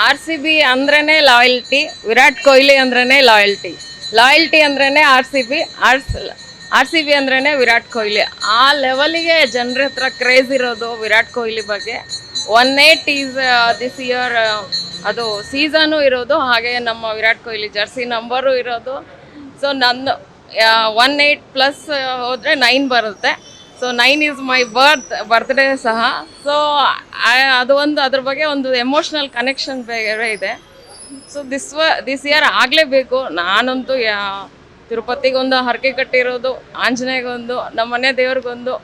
R C B ಅಂದ್ರೇ loyalty, Virat Kohli ಅಂದ್ರೇ loyalty ಅಂದ್ರೇ ಆರ್ ಸಿ ಬಿ ಅಂದ್ರೇ ವಿರಾಟ್ ಕೊಹ್ಲಿ. ಆ ಲೆವೆಲಿಗೆ ಜನರ ಹತ್ರ ಕ್ರೇಜ್ ಇರೋದು ವಿರಾಟ್ ಕೊಹ್ಲಿ ಬಗ್ಗೆ. 1-8 ಈಸ್ ದಿಸ್ ಇಯರ್ ಅದು ಸೀಸನು ಇರೋದು, ಹಾಗೆ ನಮ್ಮ ವಿರಾಟ್ ಕೊಹ್ಲಿ ಜರ್ಸಿ ನಂಬರು ಇರೋದು. ಸೊ ನನ್ನ 1-8+ ಹೋದರೆ 9 ಬರುತ್ತೆ. ಸೊ 9 ಈಸ್ ಮೈ ಬರ್ತ್ಡೇ ಸಹ. ಸೊ ಅದು ಒಂದು ಅದ್ರ ಬಗ್ಗೆ ಒಂದು ಎಮೋಷ್ನಲ್ ಕನೆಕ್ಷನ್ ಬೇರೆ ಇದೆ. ಸೊ ದಿಸ್ ಇಯರ್ ಆಗಲೇಬೇಕು. ನಾನಂತೂ ತಿರುಪತಿಗೊಂದು ಹರಕೆ ಕಟ್ಟಿರೋದು, ಆಂಜನೇಯಗೊಂದು, ನಮ್ಮ ಮನೆ ದೇವ್ರಿಗೊಂದು,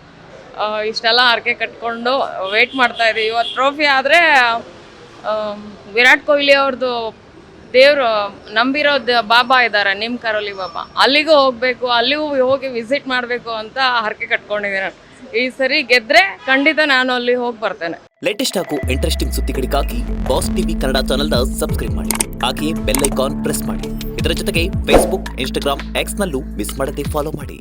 ಇಷ್ಟೆಲ್ಲ ಹರಕೆ ಕಟ್ಕೊಂಡು ವೆಯ್ಟ್ ಮಾಡ್ತಾಯಿದ್ದೀವಿ. ಇವತ್ತು ಟ್ರೋಫಿ ಆದರೆ ವಿರಾಟ್ ಕೊಹ್ಲಿ ಅವ್ರದ್ದು ದೇವರು ನಂಬಿರೋದು ಬಾಬಾ ಇದ್ದಾರೆ, ನಿಮ್ ಕರೋಲಿ ಬಾಬಾ, ಅಲ್ಲಿಗೂ ಹೋಗಬೇಕು, ಅಲ್ಲಿಗೂ ಹೋಗಿ ವಿಸಿಟ್ ಮಾಡಬೇಕು ಅಂತ ಹರಕೆ ಕಟ್ಕೊಂಡಿದ್ದೀನಿ. ಈ ಸರಿ ಗೆದ್ರೆ ಖಂಡಿತ ನಾನು ಅಲ್ಲಿ ಹೋಗಿ ಬರ್ತೇನೆ. ಲೇಟೆಸ್ಟ್ ಹಾಗೂ ಇಂಟ್ರೆಸ್ಟಿಂಗ್ ಸುದ್ದಿಗಳಿಗಾಗಿ ಬಾಸ್ ಟಿವಿ ಕನ್ನಡ ಚಾನೆಲ್ನ ಸಬ್ಸ್ಕ್ರೈಬ್ ಮಾಡಿ. ಹಾಗೆಯೇ ಬೆಲ್ ಐಕಾನ್ ಪ್ರೆಸ್ ಮಾಡಿ. ಇದರ ಜೊತೆಗೆ ಫೇಸ್ಬುಕ್, ಇನ್ಸ್ಟಾಗ್ರಾಮ್, ಎಕ್ಸ್ ನಲ್ಲೂ ಮಿಸ್ ಮಾಡದೆ ಫಾಲೋ ಮಾಡಿ.